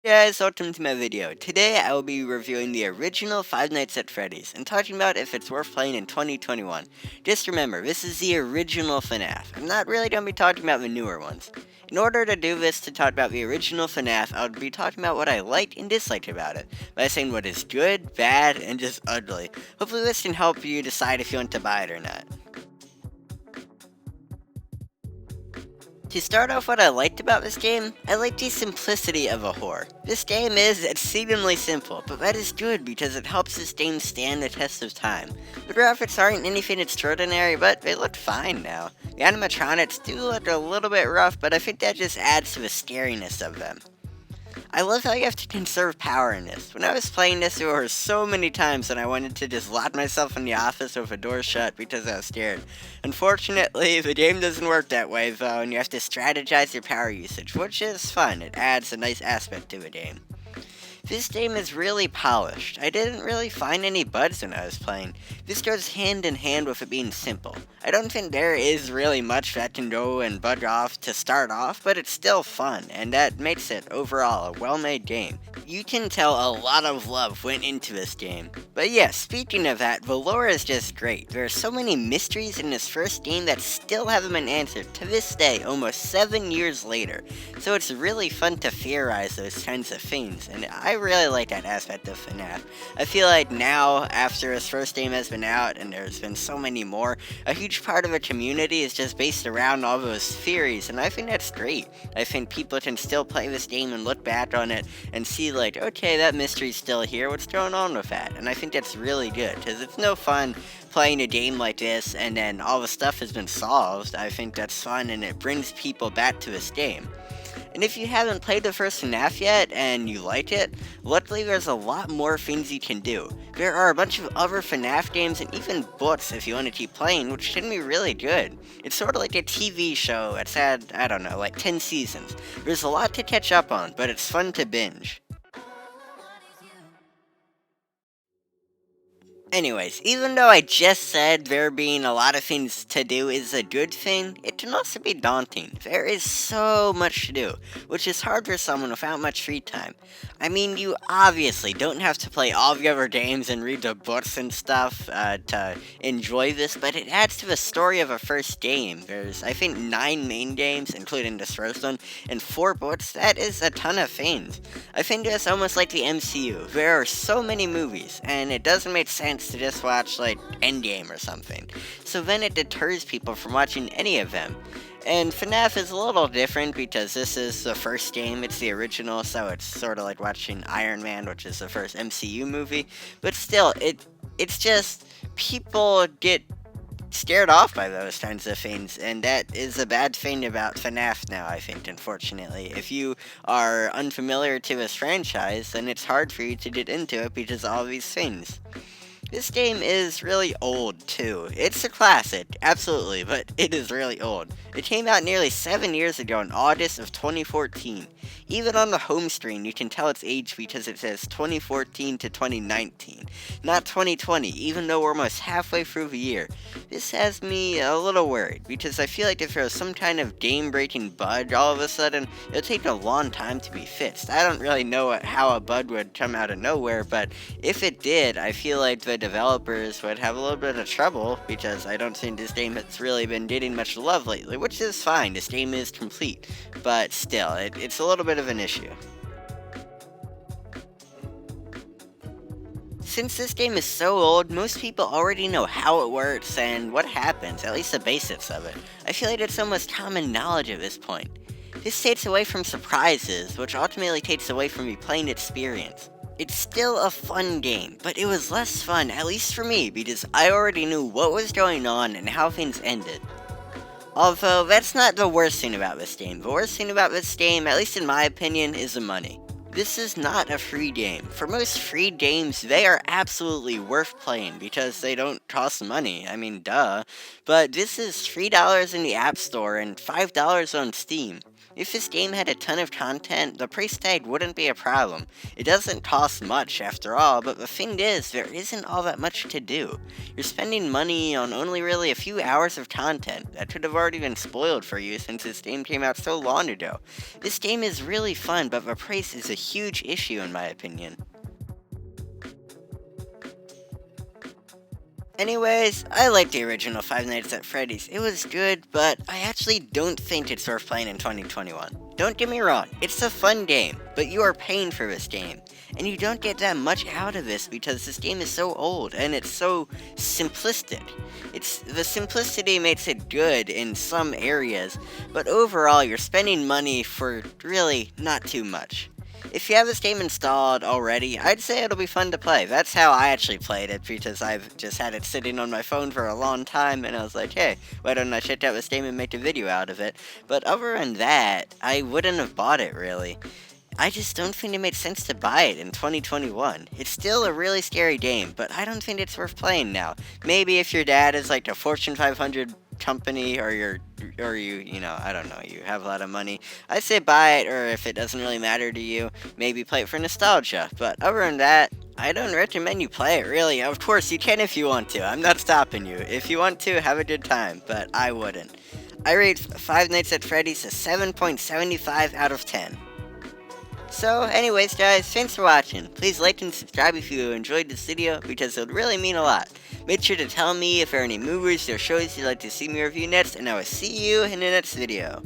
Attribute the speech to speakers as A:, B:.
A: Hey guys, welcome to my video. Today I will be reviewing the original Five Nights at Freddy's and talking about if it's worth playing in 2021. Just remember, this is the original FNAF. I'm not really going to be talking about the newer ones. In order to do this, to talk about the original FNAF, I would be talking about what I liked and disliked about it, by saying what is good, bad, and just ugly. Hopefully this can help you decide if you want to buy it or not. To start off what I liked about this game, I liked the simplicity of a horror. This game is exceedingly simple, but that is good because it helps this game stand the test of time. The graphics aren't anything extraordinary, but they look fine now. The animatronics do look a little bit rough, but I think that just adds to the scariness of them. I love how you have to conserve power in this. When I was playing this, there were so many times when I wanted to just lock myself in the office with a door shut because I was scared. Unfortunately, the game doesn't work that way though, and you have to strategize your power usage, which is fun. It adds a nice aspect to the game. This game is really polished. I didn't really find any bugs when I was playing. This goes hand in hand with it being simple. I don't think there is really much that can go and bug off to start off, but it's still fun, and that makes it overall a well-made game. You can tell a lot of love went into this game. But yeah, speaking of that, the lore is just great. There are so many mysteries in this first game that still haven't been answered to this day, almost 7 years later. So it's really fun to theorize those kinds of things, and I really like that aspect of FNAF. I feel like now, after his first game has been out, and there's been so many more, a huge part of a community is just based around all those theories, and I think that's great. I think people can still play this game and look back on it and see like, okay, that mystery's still here, what's going on with that? And I think that's really good, because it's no fun playing a game like this and then all the stuff has been solved. I think that's fun and it brings people back to this game. And if you haven't played the first FNAF yet and you like it, luckily there's a lot more things you can do. There are a bunch of other FNAF games and even books if you want to keep playing, which can be really good. It's sort of like a TV show that's had, I don't know, like 10 seasons. There's a lot to catch up on, but it's fun to binge. Anyways, even though I just said there being a lot of things to do is a good thing, it can also be daunting. There is so much to do, which is hard for someone without much free time. I mean, you obviously don't have to play all the other games and read the books and stuff to enjoy this, but it adds to the story of a first game. There's, I think, 9 main games, including this first one, and 4 books. That is a ton of things. I think it's almost like the MCU. There are so many movies, and it doesn't make sense to just watch, like, Endgame or something. So then it deters people from watching any of them. And FNAF is a little different because this is the first game, it's the original, so it's sort of like watching Iron Man, which is the first MCU movie. But still, it's just people get scared off by those kinds of things, and that is a bad thing about FNAF now, I think, unfortunately. If you are unfamiliar to this franchise, then it's hard for you to get into it because of all these things. This game is really old, too. It's a classic, absolutely, but it is really old. It came out nearly 7 years ago in August of 2014. Even on the home screen, you can tell its age because it says 2014 to 2019, not 2020, even though we're almost halfway through the year. This has me a little worried, because I feel like if there was some kind of game-breaking bug all of a sudden, it would take a long time to be fixed. I don't really know how a bug would come out of nowhere, but if it did, I feel like the developers would have a little bit of trouble because I don't think this game has really been getting much love lately, which is fine. This game is complete, but still, it's a little bit of an issue. Since this game is so old, most people already know how it works and what happens, at least the basics of it. I feel like it's almost common knowledge at this point. This takes away from surprises, which ultimately takes away from the playing experience. It's still a fun game, but it was less fun, at least for me, because I already knew what was going on and how things ended. Although, that's not the worst thing about this game. The worst thing about this game, at least in my opinion, is the money. This is not a free game. For most free games, they are absolutely worth playing because they don't cost money. I mean, duh. But this is $3 in the App Store and $5 on Steam. If this game had a ton of content, the price tag wouldn't be a problem. It doesn't cost much after all, but the thing is, there isn't all that much to do. You're spending money on only really a few hours of content that could have already been spoiled for you since this game came out so long ago. This game is really fun, but the price is a huge issue in my opinion. Anyways, I like the original Five Nights at Freddy's. It was good, but I actually don't think it's worth playing in 2021. Don't get me wrong, it's a fun game, but you are paying for this game. And you don't get that much out of this because this game is so old and it's so simplistic. The simplicity makes it good in some areas, but overall you're spending money for really not too much. If you have this game installed already, I'd say it'll be fun to play. That's how I actually played it, because I've just had it sitting on my phone for a long time, and I was like, hey, why don't I check out this game and make a video out of it? But other than that, I wouldn't have bought it, really. I just don't think it made sense to buy it in 2021. It's still a really scary game, but I don't think it's worth playing now. Maybe if your dad is like a Fortune 500 company, or I don't know, you have a lot of money, I say buy it, or if it doesn't really matter to you, maybe play it for nostalgia. But other than that, I don't recommend you play it, really. Of course, you can if you want to. I'm not stopping you. If you want to, have a good time, but I wouldn't. I rate Five Nights at Freddy's a 7.75 out of 10. So, anyways guys, thanks for watching. Please like and subscribe if you enjoyed this video, because it would really mean a lot. Make sure to tell me if there are any movies or shows you'd like to see me review next, and I will see you in the next video.